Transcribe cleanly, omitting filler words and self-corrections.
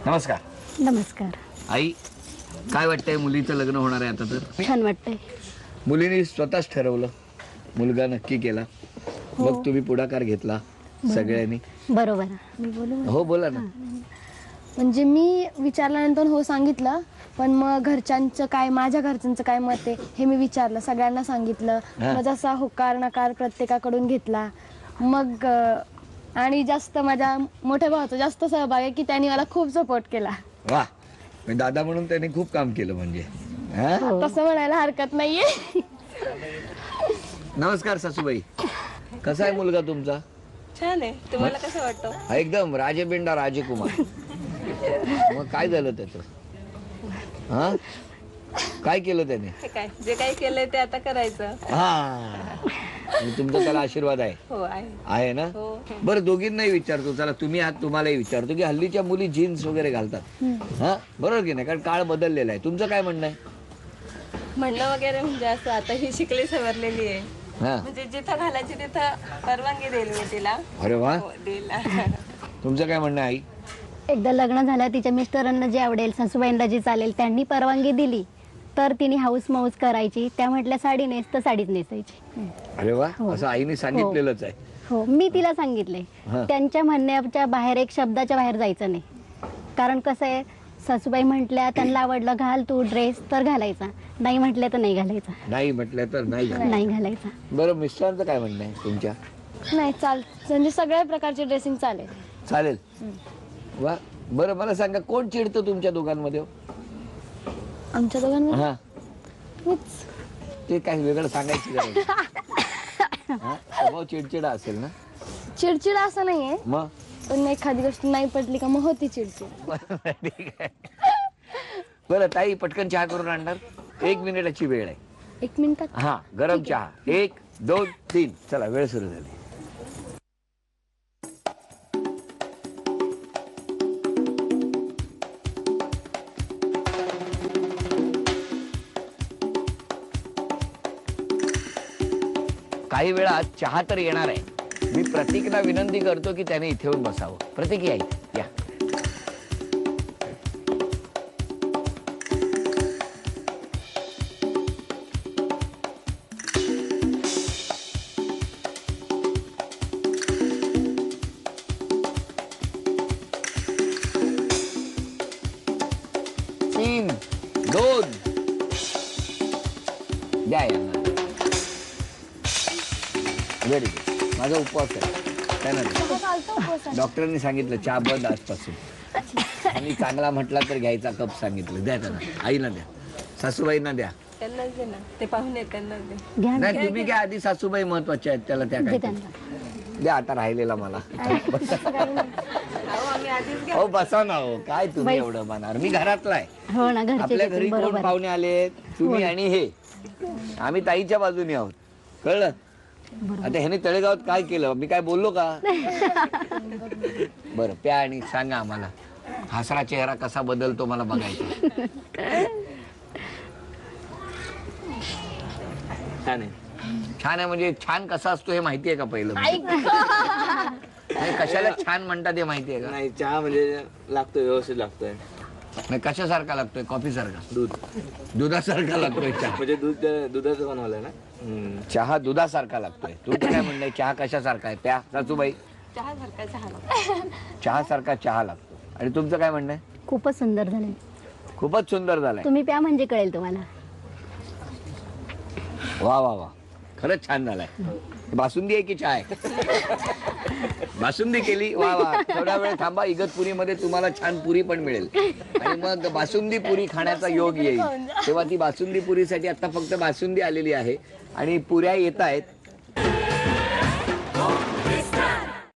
नमस्कार. नमस्कार. आई, काय वाटतंय? मुलीचं लग्न होणार आहे आता तर? छान वाटतंय. मुलीने स्वतःच ठरवलं, मुलगा नक्की केला, मग तुम्ही पुढाकार घेतला सगळ्यांनी. बरोबर. मी बोलू? हो बोला ना. म्हणजे मी विचारल्यानंतर हो सांगितलं, पण मग घरच्यांचं काय, माझ्या घरच्यांचं काय मत आहे हे मी विचारलं, सगळ्यांना सांगितलं. मग जसा होकार नकार प्रत्येकाकडून घेतला. मग आणि जास्त माझ्या मोठ्या भावाचा जास्त सहभाग आहे की त्यांनी मला खूप सपोर्ट केला. वा, दादा म्हणून त्यांनी खूप काम केलं म्हणजे. तसं म्हणायला हरकत नाहीये. नमस्कार सासूबाई, कसा आहे मुलगा तुमचा? छान आहे. तुम्हाला कसं वाटतं? एकदम राजेबिंडा राजकुमार. मग काय झालं त्याचं? हा, काय केलं त्याने? हे काय जे काही केलंय ते आता करायचं. हा, तुमचा त्याला आशीर्वाद आहे? हो आहे. आहे ना. हो. बरं, दोघींनाही विचारतो, चला तुम्ही आहात, तुम्हालाही विचारतो की हल्लीच्या मुली जीन्स वगैरे घालतात, हा बरोबर की नाही? कारण काळ बदललेला आहे. तुमचं काय म्हणणं आहे? म्हणणं वगैरे म्हणजे असं, आता ही शिकली सवरलेली आहे, हा, म्हणजे जिथं घालायची तिथं परवानगी देईल मी तिला. अरे वा. हो, देईल. तुमचं काय म्हणणं आहे आई? एकदा लग्न झालं, तिच्या मिस्टरांना जे आवडेल, सासूबाईंना जे चालेल, त्यांनी परवानगी दिली तर तिने हाऊस माऊस करायची. त्या म्हटल्या साडी नेस तर साडीच नेसायची. अरे वा, असं आईने सांगितलेलंच आहे. हो, मी तिला सांगितले. त्यांच्या म्हणण्याच्या बाहेर, एक शब्दाच्या बाहेर जायचं नाही. कारण कसं आहे, सासूबाई म्हटल्या, त्यांना आवडलं घाल तू ड्रेस तर घालायचा, नाही म्हटलं तर नाही घालायचा. नाही म्हटलं तर नाही घालायचं. नाही घालायचा. बरं, मिस्टरांचं काय म्हणणं आहे तुमच्या? नाही म्हणजे सगळ्या प्रकारचे ड्रेसिंग चालेल. चालेल. वा, बरं मला सांगा, कोण चिडतं तुमच्या दोघांमध्ये? आमच्या दोघांमध्ये हा, मीच. ते काही वेगळं सांगायची गरज नाही. हा, स्वभाव चिडचिडा असेल ना? चिडचिड असं नाहीये, मग पण एखादी गोष्ट नाही पटली का मग होती चिडचिड. ठीक आहे. बरं ताई, पटकन चहा करून आणणार? 1 मिनिटाची वेळ आहे. 1 मिनिटात. हा, गरम चहा. 1 2 3, चला वेळ सुरू झाली. काही वेळात चहा तर येणार आहे. मी प्रतीकला विनंती करतो की त्याने इथे येऊन बसावं. प्रतीक या इथे, या. तीन, 2 द्या यांना. Very good. माझा उपवास आहे. काय नाही, डॉक्टरांनी सांगितलं चहा बंद आजपासून. आणि चांगला म्हटला तर घ्यायचा कप सांगितलं. द्या त्यांना. आईला द्या, सासूबाईंना द्या. त्यांनाच दे ना, ते पाहुणे आहेत, त्यांनाच दे. घ्या ना. नाही, तुम्ही घ्या आधी. सासूबाई महत्वाच्या आहेत, त्याला त्या दे काय त्यांना. द्या आता राहिलेला मला. अहो, आम्ही आधीच घ्या. हो बसा ना. हो काय तुम्ही एवढं मानार? मी घरातला आहे. हो ना, घरचे आपल्या घरी देतील, कोण बरोबर. पाहुणे आले? तुम्ही आणि हे. आम्ही ताईच्या बाजूने आहोत, कळलं? आता ह्याने तळेगावात काय केलं? मी काय बोललो का? बरं, प्या आणि सांगा आम्हाला, हसरा चेहरा कसा बदलतो मला बघायचा. छान आहे. छान आहे म्हणजे छान कसा असतो हे माहिती आहे का पहिलं? नाही, कशाला छान म्हणतात हे माहिती आहे का? नाही, चहा म्हणजे लागतोय, व्यवस्थित लागतोय. नाही, कशासारखा लागतोय? कॉफी सारखा? दूध दुधासारखा लागतोय चहा. म्हणजे दुधाचं बनवलंय ना. चहा दुधासारखा लागतोय. तुमचं काय म्हणणं आहे? चहा कशासारखा आहे? त्या सासूबाई, चहा सारखा चहा. चहा सारखा चहा लागतो. आणि तुमचं काय म्हणणं आहे? खूपच सुंदर झाले. खूपच सुंदर झालाय. तुम्ही प्या म्हणजे कळेल तुम्हाला. वा वा वा, खरंच छान झालाय. बासुंदी आहे की चहा आहे? बासुंदी केली. वा वा. थोडा वेळ थांबा, इगतपुरीमध्ये तुम्हाला छान पुरी पण मिळेल. आणि मग बासुंदी पुरी खाण्याचा योग येईल. तेव्हा ती बासुंदी पुरीसाठी आता फक्त बासुंदी आलेली आहे आणि पुऱ्या येत आहेत.